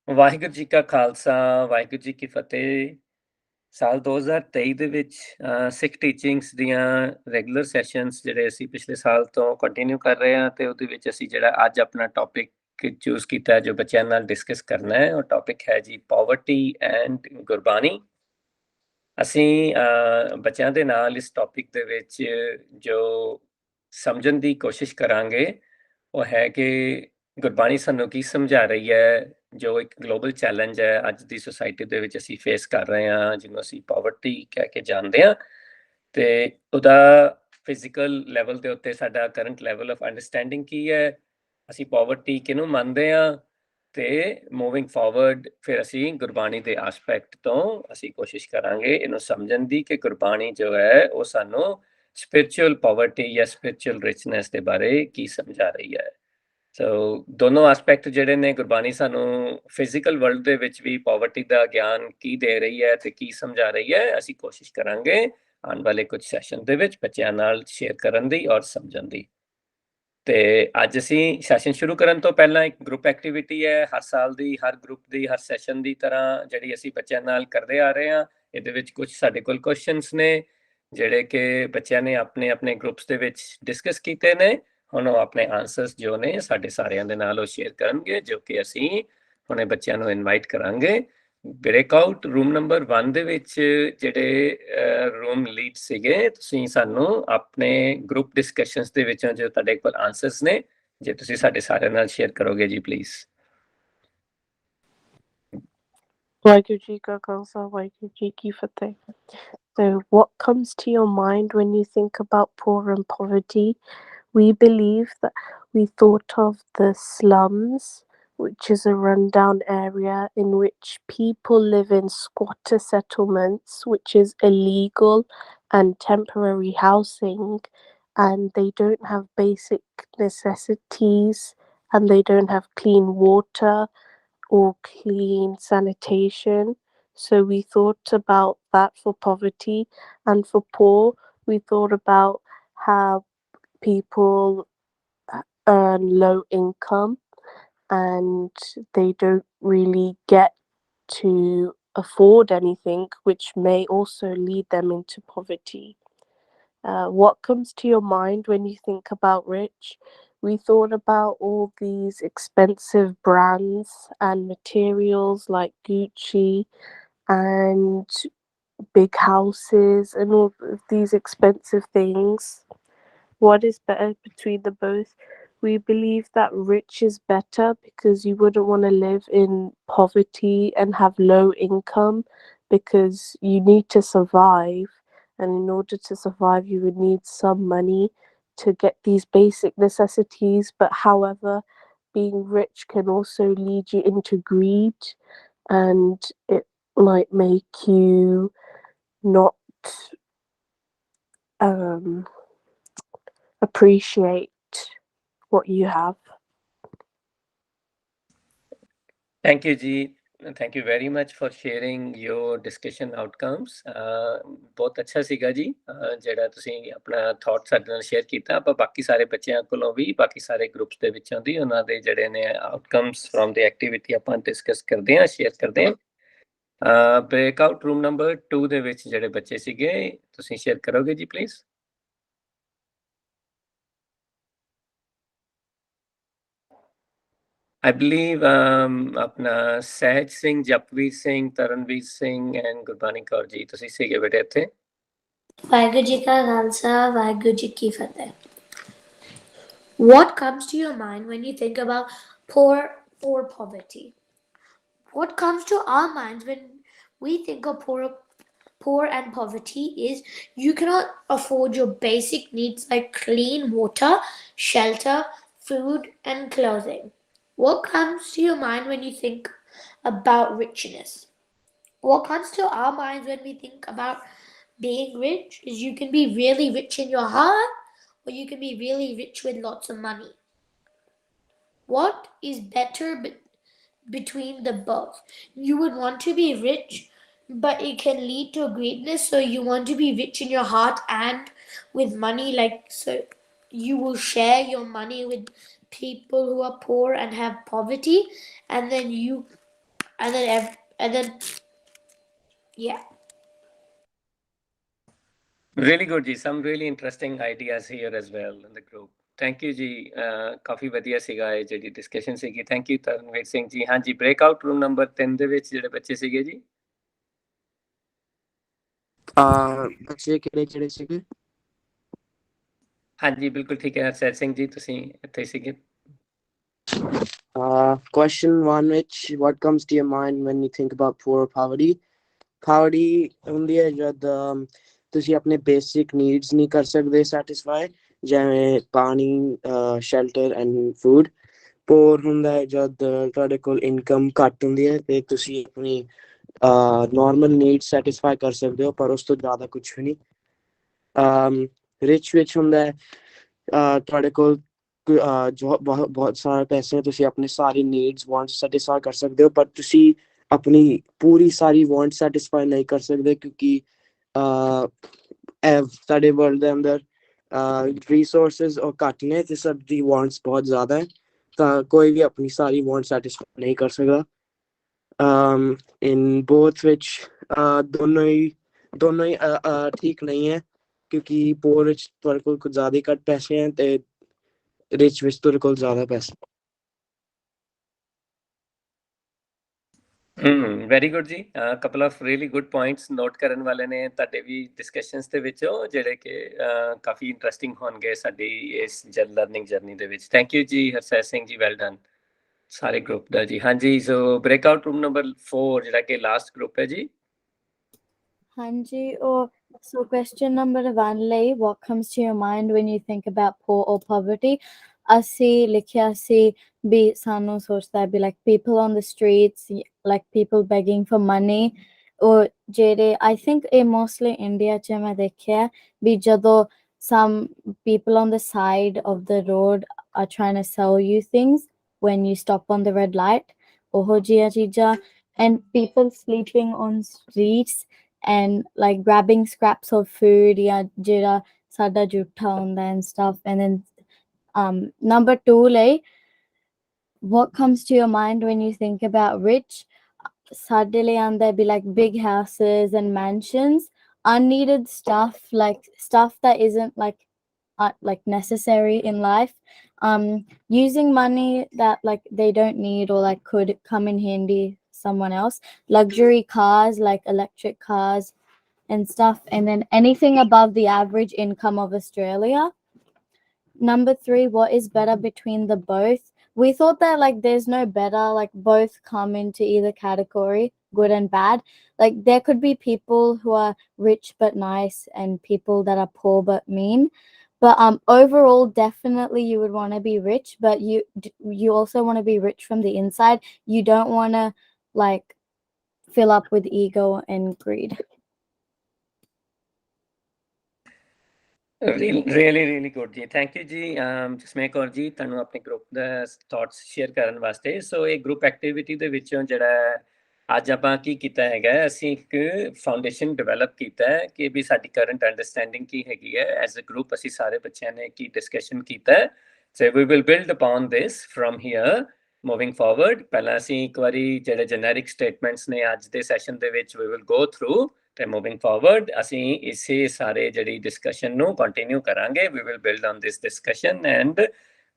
ਵਾਹਿਗੁਰੂ ਜੀ ਕਾ ਖਾਲਸਾ, ਵਾਹਿਗੁਰੂ ਜੀ ਕੀ ਫਤਿਹ। ਸਾਲ 2023 ਦੇ ਵਿੱਚ ਸਿੱਖ ਟੀਚਿੰਗਸ ਦੀਆਂ ਰੈਗੂਲਰ ਸੈਸ਼ਨਸ ਜਿਹੜੇ ਅਸੀਂ ਪਿਛਲੇ ਸਾਲ ਤੋਂ ਕੰਟੀਨਿਊ ਕਰ ਰਹੇ ਹਾਂ ਤੇ ਉਹਦੇ ਵਿੱਚ ਅਸੀਂ ਜਿਹੜਾ ਅੱਜ ਆਪਣਾ ਟੌਪਿਕ ਚੂਜ਼ ਕੀਤਾ ਹੈ ਜੋ ਬੱਚਿਆਂ ਨਾਲ ਡਿਸਕਸ ਕਰਨਾ ਹੈ, ਉਹ ਟੌਪਿਕ ਹੈ ਜੀ ਪੋਵਰਟੀ ਐਂਡ ਗੁਰਬਾਣੀ। ਅਸੀਂ ਬੱਚਿਆਂ ਦੇ ਨਾਲ ਇਸ ਟੌਪਿਕ ਦੇ ਵਿੱਚ ਜੋ ਸਮਝਣ ਦੀ ਕੋਸ਼ਿਸ਼ ਕਰਾਂਗੇ ਉਹ ਹੈ ਕਿ ਗੁਰਬਾਣੀ ਸਾਨੂੰ ਕੀ ਸਮਝਾ ਰਹੀ ਹੈ, ਜੋ ਇੱਕ ਗਲੋਬਲ ਚੈਲੰਜ ਹੈ ਅੱਜ ਦੀ ਸੋਸਾਇਟੀ ਦੇ ਵਿੱਚ ਅਸੀਂ ਫੇਸ ਕਰ ਰਹੇ ਹਾਂ, ਜਿਹਨੂੰ ਅਸੀਂ ਪਾਵਰਟੀ ਕਹਿ ਕੇ ਜਾਣਦੇ ਹਾਂ। ਤੇ ਉਹਦਾ ਫਿਜ਼ੀਕਲ ਲੈਵਲ ਦੇ ਉੱਤੇ ਸਾਡਾ ਕਰੰਟ ਲੈਵਲ ਆਫ ਅੰਡਰਸਟੈਂਡਿੰਗ ਕੀ ਹੈ, ਅਸੀਂ ਪਾਵਰਟੀ ਕਿਹਨੂੰ ਮੰਨਦੇ ਹਾਂ, ਤੇ ਮੂਵਿੰਗ ਫਾਰਵਰਡ ਫਿਰ ਅਸੀਂ ਗੁਰਬਾਣੀ ਦੇ ਐਸਪੈਕਟ ਤੋਂ ਅਸੀਂ ਕੋਸ਼ਿਸ਼ ਕਰਾਂਗੇ ਇਹਨੂੰ ਸਮਝਣ ਦੀ ਕਿ ਗੁਰਬਾਣੀ ਜੋ ਹੈ ਉਹ ਸਾਨੂੰ ਸਪਿਰਿਚੁਅਲ ਪਾਵਰਟੀ ਜਾਂ ਸਪਿਰਿਚੁਅਲ ਰਿਚਨੈਸ ਦੇ ਬਾਰੇ ਕੀ ਸਮਝਾ ਰਹੀ ਹੈ। ਸੋ ਦੋਨੋਂ ਐਸਪੈਕਟ ਜਿਹੜੇ ਨੇ, ਗੁਰਬਾਣੀ ਸਾਨੂੰ ਫਿਜ਼ੀਕਲ ਵਰਲਡ ਦੇ ਵਿੱਚ ਵੀ ਪਾਵਰਟੀ ਦਾ ਗਿਆਨ ਕੀ ਦੇ ਰਹੀ ਹੈ ਤੇ ਕੀ ਸਮਝਾ ਰਹੀ ਹੈ, ਅਸੀਂ ਕੋਸ਼ਿਸ਼ ਕਰਾਂਗੇ ਆਉਣ ਵਾਲੇ ਕੁਝ ਸੈਸ਼ਨ ਦੇ ਵਿੱਚ ਬੱਚਿਆਂ ਨਾਲ ਸ਼ੇਅਰ ਕਰਨ ਦੀ ਔਰ ਸਮਝਣ ਦੀ। ਤੇ ਅੱਜ ਅਸੀਂ ਸੈਸ਼ਨ ਸ਼ੁਰੂ ਕਰਨ ਤੋਂ ਪਹਿਲਾਂ ਇੱਕ ਗਰੁੱਪ ਐਕਟੀਵਿਟੀ ਹੈ, ਹਰ ਸਾਲ ਦੀ, ਹਰ ਗਰੁੱਪ ਦੀ, ਹਰ ਸੈਸ਼ਨ ਦੀ ਤਰ੍ਹਾਂ ਜਿਹੜੀ ਅਸੀਂ ਬੱਚਿਆਂ ਨਾਲ ਕਰਦੇ ਆ ਰਹੇ ਹਾਂ। ਇਹਦੇ ਵਿੱਚ ਕੁਝ ਸਾਡੇ ਕੋਲ ਕੁਐਸਚਨਸ ਨੇ ਜਿਹੜੇ ਕਿ ਬੱਚਿਆਂ ਨੇ ਆਪਣੇ ਆਪਣੇ ਗਰੁੱਪਸ ਦੇ ਵਿੱਚ ਡਿਸਕਸ ਕੀਤੇ ਨੇ। ਹੁਣ ਉਹ ਆਪਣੇ ਆਨਸਰਸ ਜੋ ਨੇ ਸਾਡੇ ਸਾਰਿਆਂ ਦੇ ਨਾਲ ਉਹ ਸ਼ੇਅਰ ਕਰਨਗੇ, ਜੋ ਕਿ ਅਸੀਂ ਹੁਣੇ ਬੱਚਿਆਂ ਨੂੰ ਇਨਵਾਈਟ ਕਰਾਂਗੇ। ਬ੍ਰੇਕਆਊਟ ਰੂਮ ਨੰਬਰ 1 ਦੇ ਵਿੱਚ ਜਿਹੜੇ ਰੂਮ ਲੀਡ ਸੀਗੇ, ਤੁਸੀਂ ਸਾਨੂੰ ਆਪਣੇ ਗਰੁੱਪ ਡਿਸਕਸ਼ਨਸ ਦੇ ਵਿੱਚੋਂ ਜੋ ਤੁਹਾਡੇ ਕੋਲ ਆਨਸਰਸ ਨੇ, ਜੇ ਤੁਸੀਂ ਸਾਡੇ ਸਾਰਿਆਂ ਨਾਲ ਸ਼ੇਅਰ ਕਰੋਗੇ ਜੀ please. Vaiguru Ji Ka Khalsa, Vaiguru Ji Ki Fateh. So, what comes to your mind when you think about poor and poverty? We believe that we thought of the slums, which is a rundown area in which people live in squatter settlements, which is illegal and temporary housing, and they don't have basic necessities, and they don't have clean water or clean sanitation. So we thought about that for poverty, and for poor, we thought about how people earn low income and they don't really get to afford anything, which may also lead them into poverty. What comes to your mind when you think about rich? We thought about all these expensive brands and materials like Gucci and big houses and all of these expensive things. What is better between the both? We believe that rich is better because you wouldn't want to live in poverty and have low income, because you need to survive, and in order to survive you would need some money to get these basic necessities. But however, being rich can also lead you into greed, and it might make you not appreciate what you have. Thank you ਜੀ, thank you very much for sharing your discussion outcomes. ਬਹੁਤ ਅੱਛਾ ਸੀਗਾ ਜੀ ਜਿਹੜਾ ਤੁਸੀਂ ਆਪਣਾ thought ਸਾਡੇ ਨਾਲ ਸ਼ੇਅਰ ਕੀਤਾ। ਆਪਾਂ ਬਾਕੀ ਸਾਰੇ ਬੱਚਿਆਂ ਕੋਲੋਂ ਵੀ, ਬਾਕੀ ਸਾਰੇ ਗਰੁੱਪਸ ਦੇ ਵਿੱਚੋਂ ਦੀ ਉਹਨਾਂ ਦੇ ਜਿਹੜੇ ਨੇ ਆਊਟਕਮਸ ਫਰੋਮ ਦੀ ਐਕਟੀਵਿਟੀ ਆਪਾਂ ਡਿਸਕਸ ਕਰਦੇ ਹਾਂ, ਸ਼ੇਅਰ ਕਰਦੇ ਹਾਂ। ਬ੍ਰੇਕਆਊਟ ਰੂਮ ਨੰਬਰ 2 ਦੇ ਵਿੱਚ ਜਿਹੜੇ ਬੱਚੇ ਸੀਗੇ, ਤੁਸੀਂ ਸ਼ੇਅਰ ਕਰੋਗੇ ਜੀ ਪਲੀਜ਼। I believe ਆਪਣਾ ਸਹਿਜ ਸਿੰਘ, ਜਪਵੀਰ ਸਿੰਘ, ਤਰਨਵੀਰ ਸਿੰਘ ਐਂਡ ਗੁਰਬਾਣੀ ਕੌਰ ਜੀ, ਤੁਸੀਂ ਸੀਗੇ ਬੇਟੇ ਇੱਥੇ। ਵਾਹਿਗੁਰੂ ਜੀ ਕਾ ਖਾਲਸਾ, ਵਾਹਿਗੁਰੂ ਜੀ ਕੀ ਫਤਿਹ. What comes to your mind when you think about poor or poverty? What comes to our minds when we think of poor and poverty is you cannot afford your basic needs like clean water, shelter, food, and clothing. What comes to your mind when you think about richness? What comes to our minds when we think about being rich is you can be really rich in your heart, or you can be really rich with lots of money. What is better between the both? You would want to be rich, but it can lead to greatness, so you want to be rich in your heart and with money, like so you will share your money with people who are poor and have poverty, and then you and then yeah. Really good ਜੀ, some really interesting ideas here as well in the group. Thank you ਜੀ, ਕਾਫੀ ਵਧੀਆ ਸੀਗਾ ਇਹ ਜਿਹੜੀ discussion ਸੀਗੀ। Thank you Taranveer Singh ji. ਹਾਂਜੀ, breakout room number 3 ਦੇ ਵਿੱਚ ਜਿਹੜੇ ਬੱਚੇ ਸੀਗੇ ਜੀ, ਬੱਚੇ ਕਿਹੜੇ ਸੀਗੇ? ਹਾਂਜੀ ਬਿਲਕੁਲ ਠੀਕ ਹੈ ਹਰਸੈਰ ਸਿੰਘ ਜੀ, ਤੁਸੀਂ ਇੱਥੇ ਸੀਗੇ। Question 1 which what comes to your mind when you think about poor poverty? Poverty ਹੁੰਦੀ ਹੈ ਜਦ ਤੁਸੀਂ ਆਪਣੇ ਬੇਸਿਕ ਨੀਡਸ ਨਹੀਂ ਕਰ ਸਕਦੇ ਸੈਟੀਸਫਾਈ, ਜਿਵੇਂ ਪਾਣੀ, ਸ਼ੈਲਟਰ ਐਂਡ ਫੂਡ। ਪੋਰ ਹੁੰਦਾ ਹੈ ਜਦ ਤੁਹਾਡੇ ਕੋਲ ਇਨਕਮ ਘੱਟ ਹੁੰਦੀ ਹੈ ਤੇ ਤੁਸੀਂ ਆਪਣੀ ਨਾਰਮਲ ਨੀਡਸ ਸੈਟੀਸਫਾਈ ਕਰ ਸਕਦੇ ਹੋ, ਪਰ ਉਸ ਤੋਂ ਜ਼ਿਆਦਾ ਕੁਛ ਵੀ ਨਹੀਂ। ਰਿਚ ਵਿੱਚ ਹੁੰਦਾ ਹੈ ਤੁਹਾਡੇ ਕੋਲ ਜੋ ਬਹੁਤ ਸਾਰੇ ਪੈਸੇ, ਤੁਸੀਂ ਆਪਣੇ ਸਾਰੇ ਨੀਡਸ ਵਾਂਟਸ ਸੈਟੀਸਫਾਈ ਕਰ ਸਕਦੇ ਹੋ, ਪਰ ਤੁਸੀਂ ਆਪਣੀ ਪੂਰੀ ਸਾਰੀ ਵਾਂਟ ਸੈਟੀਸਫਾਈ ਨਹੀਂ ਕਰ ਸਕਦੇ, ਕਿਉਂਕਿ ਸਾਡੇ ਵਰਲਡ ਦੇ ਅੰਦਰ ਰਿਸੋਰਸਿਸ ਉਹ ਘੱਟ ਨੇ ਤੇ ਸਭ ਦੀ ਵਾਂਟਸ ਬਹੁਤ ਜ਼ਿਆਦਾ ਹੈ, ਤਾਂ ਕੋਈ ਵੀ ਆਪਣੀ ਸਾਰੀ ਵਾਂਟ ਸੈਟੀਸਫਾਈ ਨਹੀਂ ਕਰ ਸਕਦਾ। ਇਨ ਬੋਥ ਵਿੱਚ ਦੋਨੋਂ ਹੀ ਠੀਕ ਨਹੀਂ ਹੈ, ਕਿਉਂਕਿ ਪੋਰ ਵਿੱਚ ਤੁਹਾਡੇ ਕੋਲ ਕੁਝ ਜ਼ਿਆਦਾ ਘੱਟ ਪੈਸੇ ਹੈ ਤੇ ਰਿਚ ਵਿੱਚ ਤੁਹਾਡੇ ਕੋਲ ਜ਼ਿਆਦਾ ਪੈਸੇ। ਵੈਰੀ ਗੁੱਡ ਜੀ, couple of really good points note ਕਰਨ ਵਾਲੇ ਨੇ ਤੁਹਾਡੇ ਵੀ ਡਿਸਕਸ਼ਨਸ ਦੇ ਵਿੱਚੋਂ, ਜਿਹੜੇ ਕਿ ਕਾਫੀ ਇੰਟਰਸਟਿੰਗ ਹੋਣਗੇ ਸਾਡੀ ਇਸ ਲਰਨਿੰਗ ਜਰਨੀ ਦੇ ਵਿੱਚ। ਥੈਂਕ ਯੂ ਜੀ ਹਰਸੈਰ ਸਿੰਘ ਜੀ, ਵੈਲ ਡਨ ਸਾਰੇ ਗਰੁੱਪ ਦਾ ਜੀ। ਹਾਂਜੀ, ਸੋ ਬ੍ਰੇਕਆਊਟ ਰੂਮ ਨੰਬਰ 4 ਜਿਹੜਾ ਕਿ ਲਾਸਟ ਗਰੁੱਪ ਹੈ ਜੀ। ਹਾਂਜੀ, so question number 1 ਲਈ what comes to your mind when you think about poor or poverty? ਅਸੀਂ ਲਿਖਿਆ ਸੀ ਵੀ ਸਾਨੂੰ ਸੋਚਦਾ ਹੈ ਵੀ like people on the streets, like people begging for money, or ਜਿਹੜੇ I think ਇਹ mostly India 'ਚ ਮੈਂ ਦੇਖਿਆ ਵੀ ਜਦੋਂ some people on the side of the road are trying to sell you things when you stop on the red light, ਉਹ ਜਿਹੀਆਂ ਚੀਜ਼ਾਂ, and people sleeping on streets and like grabbing scraps of food, yeah, jira sada jutta hunda and stuff. And then number 2 like what comes to your mind when you think about rich? Suddenly and there be like big houses and mansions, unneeded stuff, like stuff that isn't like necessary in life, using money that like they don't need or like could come in handy someone else, luxury cars like electric cars and stuff, and then anything above the average income of Australia. Number 3, what is better between the both? We thought that like there's no better, like both come into either category, good and bad. Like there could be people who are rich but nice and people that are poor but mean. But overall, definitely you would want to be rich, but you also want to be rich from the inside. You don't want to like fill up with ego and greed. really good ਜੀ, thank you ਜੀ ਜਸਮੇਂ ਕੌਰ ਜੀ, ਤੁਹਾਨੂੰ ਆਪਣੇ group ਦਾ thoughts share ਕਰਨ ਵਾਸਤੇ। ਸੋ ਇਹ group activity ਦੇ ਵਿੱਚੋਂ ਜਿਹੜਾ ਅੱਜ ਆਪਾਂ ਕੀ ਕੀਤਾ ਹੈਗਾ, ਅਸੀਂ ਇੱਕ ਫਾਊਂਡੇਸ਼ਨ ਡਿਵੈਲਪ ਕੀਤਾ ਹੈ ਕਿ ਵੀ ਸਾਡੀ ਕਰੰਟ ਅੰਡਰਸਟੈਂਡਿੰਗ ਕੀ ਹੈਗੀ ਹੈ। ਐਜ਼ ਅ ਗਰੁੱਪ ਅਸੀਂ ਸਾਰੇ ਬੱਚਿਆਂ ਨੇ ਕੀ ਡਿਸਕਸ਼ਨ ਕੀਤਾ, so we will build upon this firm here moving forward. ਪਹਿਲਾਂ ਅਸੀਂ ਇੱਕ ਵਾਰੀ ਜਿਹੜੇ ਜੈਨਰਿਕ ਸਟੇਟਮੈਂਟਸ ਨੇ ਅੱਜ ਦੇ ਸੈਸ਼ਨ ਦੇ ਵਿੱਚ ਵੀ ਵਿਲ ਗੋ ਥਰੂ, ਤੇ ਮੂਵਿੰਗ ਫਾਰਵਰਡ ਅਸੀਂ ਇਸੇ ਸਾਰੇ ਜਿਹੜੀ ਡਿਸਕਸ਼ਨ ਨੂੰ ਕੰਟੀਨਿਊ ਕਰਾਂਗੇ। We will build on this discussion and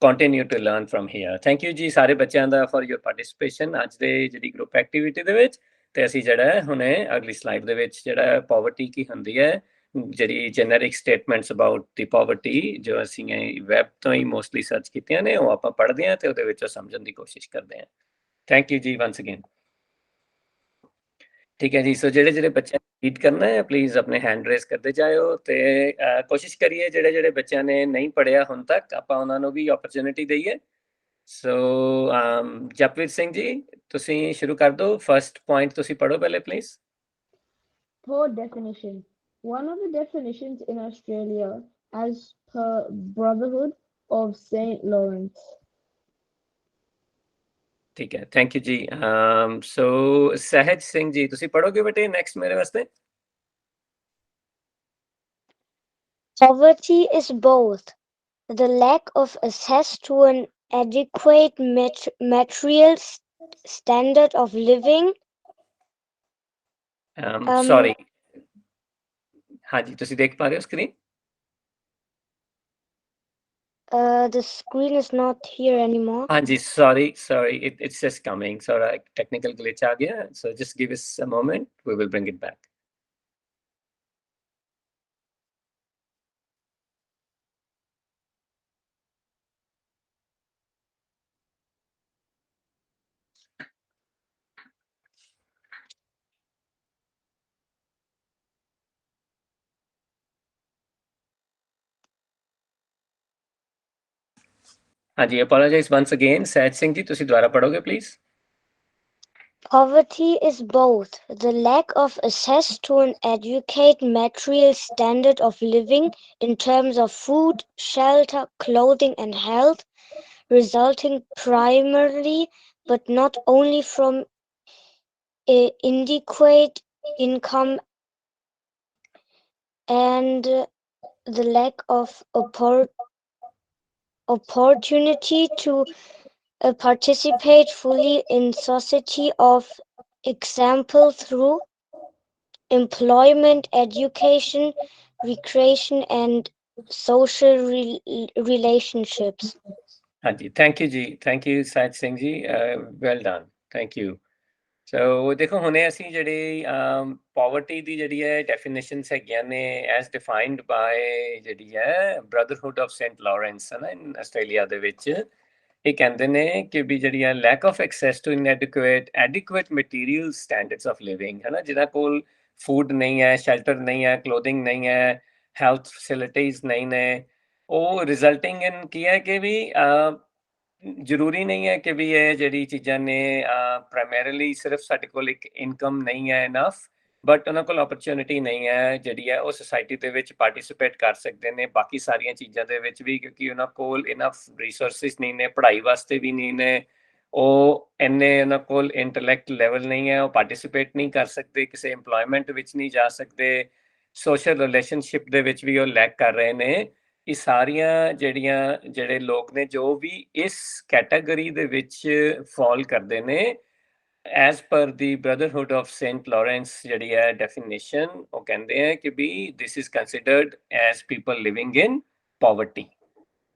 continue to learn from here. Thank you ਜੀ ਸਾਰੇ ਬੱਚਿਆਂ ਦਾ ਫॉर ਯੂਰ ਪਾਰਟਿਸਿਪੇਸ਼ਨ ਅੱਜ ਦੇ ਜਿਹੜੀ ਗਰੁੱਪ ਐਕਟੀਵਿਟੀ ਦੇ ਵਿੱਚ। ਤੇ ਅਸੀਂ ਜਿਹੜਾ ਹੁਣੇ ਅਗਲੀ ਸਲਾਈਡ ਦੇ ਵਿੱਚ ਜਿਹੜਾ ਪਾਵਰਟੀ ਕੀ ਹੁੰਦੀ ਹੈ, ਜਿਹੜੀ generic statements about the poverty ਜੋ ਅਸੀਂ ਵੈਬ ਤੋਂ ਹੀ ਮੋਸਟਲੀ ਸਰਚ ਕੀਤੀਆਂ ਨੇ, ਉਹ ਆਪਾਂ ਪੜ੍ਹਦੇ ਹਾਂ ਤੇ ਉਹਦੇ ਵਿੱਚੋਂ ਸਮਝਣ ਦੀ ਕੋਸ਼ਿਸ਼ ਕਰਦੇ ਹਾਂ। ਥੈਂਕ ਯੂ ਜੀ ਵੰਸ ਅਗੇਨ। ਠੀਕ ਹੈ ਜੀ, ਸੋ ਜਿਹੜੇ ਬੱਚਿਆਂ ਨੇ ਰੀਡ ਕਰਨਾ ਹੈ ਪਲੀਜ਼ ਆਪਣੇ ਹੈਂਡ ਰੇਜ਼ ਕਰਦੇ ਜਾਇਓ, ਤੇ ਕੋਸ਼ਿਸ਼ ਕਰੀਏ ਜਿਹੜੇ ਬੱਚਿਆਂ ਨੇ ਨਹੀਂ ਪੜ੍ਹਿਆ ਹੁਣ ਤੱਕ ਆਪਾਂ ਉਹਨਾਂ ਨੂੰ ਵੀ ਓਪਰਚੁਨਿਟੀ ਦਈਏ। ਸੋ ਜਪਵੀਰ ਸਿੰਘ ਜੀ ਤੁਸੀਂ ਸ਼ੁਰੂ ਕਰ ਦਿਓ, ਫਰਸਟ ਪੁਆਇੰਟ ਤੁਸੀਂ ਪੜ੍ਹੋ ਪਹਿਲੇ please. Poor definition. One of the definitions in Australia as per Brotherhood of St. Lawrence. ਠੀਕ ਹੈ, ਥੈਂਕ ਯੂ ਜੀ। ਸੋ ਸਹਿਜ ਸਿੰਘ ਜੀ ਤੁਸੀਂ ਪੜ੍ਹੋਗੇ ਬੇਟੇ ਨੈਕਸਟ ਮੇਰੇ ਵਾਸਤੇ। Poverty is both the lack of access to an adequate material standard of living. Sorry. ਹਾਂਜੀ ਤੁਸੀਂ ਦੇਖ ਪਾ ਰਹੇ ਹੋ screen? The screen is not here anymore. ਹਾਂਜੀ sorry, it's just coming. Sorry, technical glitch ਆ ਗਿਆ. So just give us a moment, we will bring it back. ਹਾਂਜੀ apologize once again. ਸਹਿਜ ਸਿੰਘ ਜੀ ਤੁਸੀਂ ਦੁਬਾਰਾ ਪੜੋਗੇ please? Poverty is both the lack of access to an adequate material standard of living in terms of food, shelter, clothing, and health, resulting primarily but not only from inadequate income and the lack of opportunity to participate fully in society, of example through employment, education, recreation, and social relationships. ਹਾਂਜੀ thank you ਜੀ, thank you ਸਹਿਜ Singh ji, well done, thank you. ਸੋ ਦੇਖੋ ਹੁਣੇ ਅਸੀਂ ਜਿਹੜੀ poverty ਦੀ ਜਿਹੜੀ ਹੈ definitions ਹੈਗੀਆਂ ਨੇ ਐਜ਼ ਡਿਫਾਈਨਡ ਬਾਏ ਜਿਹੜੀ ਹੈ ਬ੍ਰਦਰਹੁੱਡ ਆਫ ਸੇਂਟ ਲਾਰੈਂਸ ਹੈ ਨਾ ਇਨ ਆਸਟ੍ਰੇਲੀਆ ਦੇ ਵਿੱਚ। ਇਹ ਕਹਿੰਦੇ ਨੇ ਕਿ ਵੀ ਜਿਹੜੀ ਹੈ lack of access to adequate material standards of living ਹੈ ਨਾ, ਜਿਹਨਾਂ ਕੋਲ ਫੂਡ ਨਹੀਂ ਹੈ, ਸ਼ੈਲਟਰ ਨਹੀਂ ਹੈ, ਕਲੋਥਿੰਗ ਨਹੀਂ ਹੈ, ਹੈਲਥ ਫੈਸਿਲਿਟੀਜ਼ ਨਹੀਂ ਨੇ, ਉਹ ਰਿਜ਼ਲਟਿੰਗ ਇਨ ਕੀ ਹੈ ਕਿ ਵੀ ਜ਼ਰੂਰੀ ਨਹੀਂ ਹੈ ਕਿ ਵੀ ਇਹ ਜਿਹੜੀ ਚੀਜ਼ਾਂ ਨੇ ਪ੍ਰਾਇਮਰੀਲੀ ਸਿਰਫ ਸਾਡੇ ਕੋਲ ਇੱਕ ਇਨਕਮ ਨਹੀਂ ਹੈ ਇਨਫ, ਬਟ ਉਹਨਾਂ ਕੋਲ ਓਪਰਚੁਨਿਟੀ ਨਹੀਂ ਹੈ ਜਿਹੜੀ ਹੈ ਉਹ ਸੁਸਾਇਟੀ ਦੇ ਵਿੱਚ ਪਾਰਟਿਸਿਪੇਟ ਕਰ ਸਕਦੇ ਨੇ ਬਾਕੀ ਸਾਰੀਆਂ ਚੀਜ਼ਾਂ ਦੇ ਵਿੱਚ ਵੀ, ਕਿਉਂਕਿ ਉਹਨਾਂ ਕੋਲ ਇਨਫ ਰਿਸੋਰਸਿਸ ਨਹੀਂ ਨੇ, ਪੜ੍ਹਾਈ ਵਾਸਤੇ ਵੀ ਨਹੀਂ ਨੇ, ਉਹ ਇੰਨੇ ਉਹਨਾਂ ਕੋਲ ਇੰਟੈਲੈਕਟ ਲੈਵਲ ਨਹੀਂ ਹੈ, ਉਹ ਪਾਰਟਿਸਿਪੇਟ ਨਹੀਂ ਕਰ ਸਕਦੇ, ਕਿਸੇ ਇੰਪਲੋਇਮੈਂਟ ਵਿੱਚ ਨਹੀਂ ਜਾ ਸਕਦੇ, ਸੋਸ਼ਲ ਰਿਲੇਸ਼ਨਸ਼ਿਪ ਦੇ ਵਿੱਚ ਵੀ ਉਹ ਲੈਕ ਕਰ ਰਹੇ ਨੇ। ਇਹ ਸਾਰੀਆਂ ਜਿਹੜੇ ਲੋਕ ਨੇ ਜੋ ਵੀ ਇਸ ਕੈਟਾਗਰੀ ਦੇ ਵਿੱਚ ਫਾਲ ਕਰਦੇ ਨੇ as per the brotherhood of saint Lawrence ਜਿਹੜੀ ਹੈ ਡੈਫੀਨੇਸ਼ਨ, ਉਹ ਕਹਿੰਦੇ ਹੈ ਕਿ ਵੀ this is considered as people living in poverty.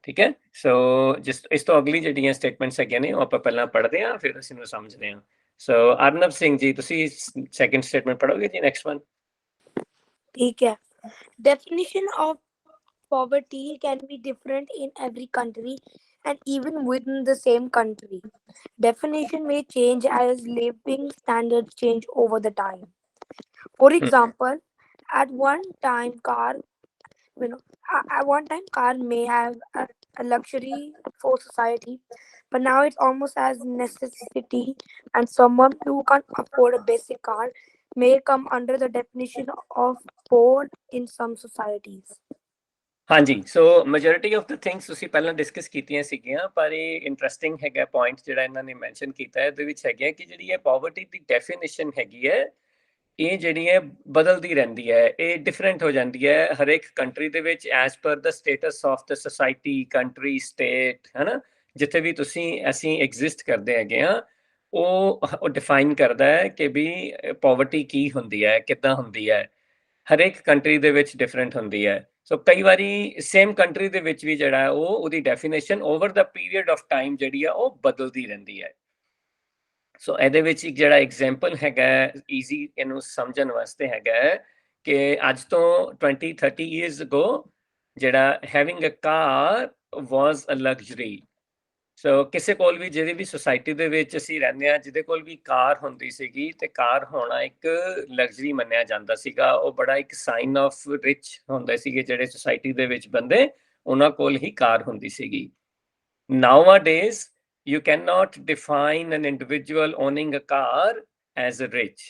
ਠੀਕ ਹੈ, ਸੋ ਜਿਸ ਇਸ ਤੋਂ ਅਗਲੀ ਜਿਹੜੀਆਂ ਸਟੇਟਮੈਂਟਸ ਹੈਗੀਆਂ ਨੇ ਉਹ ਆਪਾਂ ਪਹਿਲਾਂ ਪੜ੍ਹਦੇ ਹਾਂ ਫਿਰ ਅਸੀਂ ਨੂੰ ਸਮਝਦੇ ਹਾਂ। ਸੋ ਅਰਨਬ ਸਿੰਘ ਜੀ ਤੁਸੀਂ ਸੈਕੰਡ ਸਟੇਟਮੈਂਟ ਪੜ੍ਹੋਗੇ ਜੀ, ਨੈਕਸਟ ਵਨ। ਠੀਕ ਹੈ। Definition of poverty can be different in every country and even within the same country. Definition may change as living standards change over the time. For example, at one time car may have a luxury for society, but now it's almost as necessity, and someone who can't afford a basic car may come under the definition of poor in some societies. ਹਾਂਜੀ, ਸੋ majority of the things ਤੁਸੀਂ ਪਹਿਲਾਂ discuss ਕੀਤੀਆਂ ਸੀਗੀਆਂ, ਪਰ ਇਹ interesting ਹੈਗਾ point ਜਿਹੜਾ ਇਹਨਾਂ ਨੇ ਮੈਂਸ਼ਨ ਕੀਤਾ ਹੈ। ਇਹਦੇ ਵਿੱਚ ਹੈਗਾ ਕਿ ਜਿਹੜੀ ਇਹ ਪਾਵਰਟੀ ਦੀ ਡੈਫੀਨੇਸ਼ਨ ਹੈਗੀ ਹੈ ਇਹ ਜਿਹੜੀ ਹੈ ਬਦਲਦੀ ਰਹਿੰਦੀ ਹੈ, ਇਹ ਡਿਫਰੈਂਟ ਹੋ ਜਾਂਦੀ ਹੈ ਹਰੇਕ ਕੰਟਰੀ ਦੇ ਵਿੱਚ as per the status of the society, country, state, ਹੈ ਨਾ, ਜਿੱਥੇ ਵੀ ਅਸੀਂ ਐਗਜ਼ਿਸਟ ਕਰਦੇ ਹੈਗੇ ਹਾਂ ਉਹ ਡਿਫਾਈਨ ਕਰਦਾ ਹੈ ਕਿ ਵੀ ਪਾਵਰਟੀ ਕੀ ਹੁੰਦੀ ਹੈ, ਕਿੱਦਾਂ ਹੁੰਦੀ ਹੈ, ਹਰੇਕ ਕੰਟਰੀ ਦੇ ਵਿੱਚ ਡਿਫਰੈਂਟ ਹੁੰਦੀ ਹੈ। ਸੋ ਕਈ ਵਾਰੀ ਸੇਮ ਕੰਟਰੀ ਦੇ ਵਿੱਚ ਵੀ ਜਿਹੜਾ ਉਹਦੀ definition over the period of time ਜਿਹੜੀ ਆ ਉਹ ਬਦਲਦੀ ਰਹਿੰਦੀ ਹੈ। ਸੋ ਇਹਦੇ ਵਿੱਚ ਇੱਕ ਜਿਹੜਾ ਐਗਜ਼ਾਮਪਲ ਹੈਗਾ ਈਜ਼ੀ ਇਹਨੂੰ ਸਮਝਣ ਵਾਸਤੇ ਹੈਗਾ ਕਿ ਅੱਜ ਤੋਂ 20-30 years ago ਜਿਹੜਾ having a car was a luxury. So ਕਿਸੇ ਕੋਲ ਵੀ ਜਿਹੜੀ ਵੀ ਸੁਸਾਇਟੀ ਦੇ ਵਿੱਚ ਅਸੀਂ ਰਹਿੰਦੇ ਹਾਂ ਜਿਹਦੇ ਕੋਲ ਵੀ ਕਾਰ ਹੁੰਦੀ ਸੀਗੀ ਤੇ ਕਾਰ ਹੋਣਾ ਇੱਕ ਲਗਜ਼ਰੀ ਮੰਨਿਆ ਜਾਂਦਾ ਸੀਗਾ, ਉਹ ਬੜਾ ਇੱਕ ਸਾਈਨ ਆਫ ਰਿਚ ਹੁੰਦੇ ਸੀਗੇ ਜਿਹੜੇ ਸੁਸਾਇਟੀ ਦੇ ਵਿੱਚ ਬੰਦੇ, ਉਹਨਾਂ ਕੋਲ ਹੀ ਕਾਰ ਹੁੰਦੀ ਸੀਗੀ। Nowadays you cannot define an individual owning a car as a rich,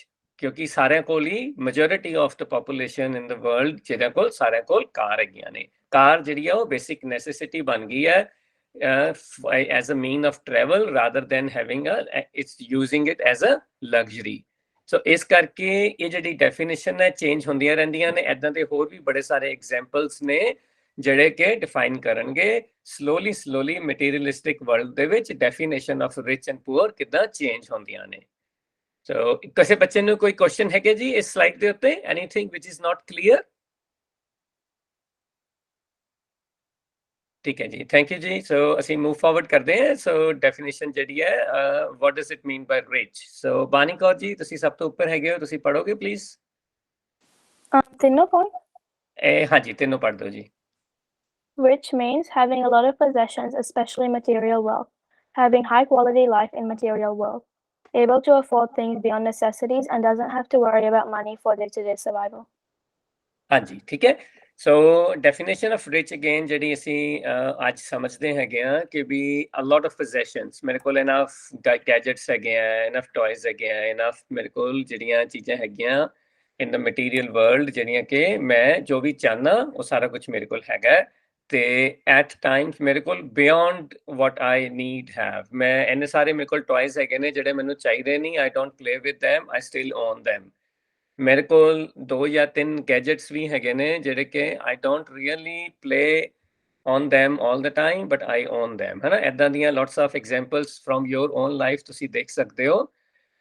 ਕਿਉਂਕਿ ਸਾਰਿਆਂ ਕੋਲ ਹੀ majority of the population in the world ਜਿਹਨਾਂ ਕੋਲ ਸਾਰਿਆਂ ਕੋਲ ਕਾਰ ਹੈਗੀਆਂ ਨੇ। ਕਾਰ ਜਿਹੜੀ ਆ ਉਹ ਬੇਸਿਕ ਨੈਸੈਸਿਟੀ ਬਣ ਗਈ ਹੈ as a mean of travel rather than having it's using it as a luxury. ਸੋ ਇਸ ਕਰਕੇ ਇਹ ਜਿਹੜੀ ਡੈਫੀਨੇਸ਼ਨ ਹੈ ਚੇਂਜ ਹੁੰਦੀਆਂ ਰਹਿੰਦੀਆਂ ਨੇ। ਇੱਦਾਂ ਦੇ ਹੋਰ ਵੀ ਬੜੇ ਸਾਰੇ ਐਗਜ਼ਾਮਪਲਸ ਨੇ ਜਿਹੜੇ ਕਿ ਡਿਫਾਈਨ ਕਰਨਗੇ ਸਲੋਲੀ ਮਟੀਰੀਅਲਿਸਟਿਕ ਵਰਲਡ ਦੇ ਵਿੱਚ definition of rich and poor ਕਿੱਦਾਂ ਚੇਂਜ ਹੁੰਦੀਆਂ ਨੇ। ਸੋ ਕਿਸੇ ਬੱਚੇ ਨੂੰ ਕੋਈ ਕੁਐਸਚਨ ਹੈਗੇ ਜੀ ਇਸ ਸਲਾਈਡ ਦੇ ਉੱਤੇ, anything which is not clear? ਠੀਕ ਹੈ ਜੀ, ਥੈਂਕ ਯੂ ਜੀ। ਸੋ ਅਸੀਂ ਮੂਵ ਫਾਰਵਰਡ ਕਰਦੇ ਹਾਂ। ਸੋ ਡੈਫੀਨੇਸ਼ਨ ਜਿਹੜੀ ਹੈ what does it mean by rich. So Bani Kaur ਜੀ ਤੁਸੀਂ ਸਭ ਤੋਂ ਉੱਪਰ ਹੈਗੇ ਹੋ, ਤੁਸੀਂ ਪੜੋਗੇ ਪਲੀਜ਼? ਤਿੰਨੋਂ ਪੜ੍ਹ? ਹਾਂਜੀ ਤਿੰਨੋਂ ਪੜ੍ਹ ਦਿਓ ਜੀ। Rich means having a lot of possessions, especially material wealth, having high quality life in material world, able to afford things beyond necessities and doesn't have to worry about money for day-to-day survival. ਹਾਂਜੀ ਠੀਕ ਹੈ। ਸੋ definition of rich again ਜਿਹੜੀ ਅਸੀਂ ਅੱਜ ਸਮਝਦੇ ਹੈਗੇ ਆ ਕਿ ਵੀ ਅ ਲੋਟ ਆਫ ਪੋਜੈਸ਼ਨਸ, ਮੇਰੇ ਕੋਲ ਇਨਫ ਗੈਜਟਸ ਹੈਗੇ ਆ, ਇਨਫ ਟॉयਜ਼ ਹੈਗੇ ਆ, ਇਨਫ ਮੇਰੇ ਕੋਲ ਜਿਹੜੀਆਂ ਚੀਜ਼ਾਂ ਹੈਗੀਆਂ ਇਨ ਦ ਮਟੀਰੀਅਲ ਵਰਲਡ, ਜਿਹੜੀਆਂ ਕਿ ਮੈਂ ਜੋ ਵੀ ਚਾਹਨਾ ਉਹ ਸਾਰਾ ਕੁਝ ਮੇਰੇ ਕੋਲ ਹੈਗਾ। ਤੇ ਐਟ ਟਾਈਮਸ ਮੇਰੇ ਕੋਲ beyond what I need have, ਮੈਂ ਇੰਨੇ ਸਾਰੇ ਮੇਰੇ ਕੋਲ ਟॉयਜ਼ ਹੈਗੇ ਨੇ ਜਿਹੜੇ ਮੈਨੂੰ ਚਾਹੀਦੇ ਨਹੀਂ, I don't play with them, I still own them। ਮੇਰੇ ਕੋਲ 2 ਜਾਂ 3 ਗੈਜਟਸ ਵੀ ਹੈਗੇ ਨੇ ਜਿਹੜੇ ਕਿ I don't really play on them all the time but I own them, ਹੈ ਨਾ। ਇੱਦਾਂ ਦੀਆਂ lots of examples from your own life ਤੁਸੀਂ ਦੇਖ ਸਕਦੇ ਹੋ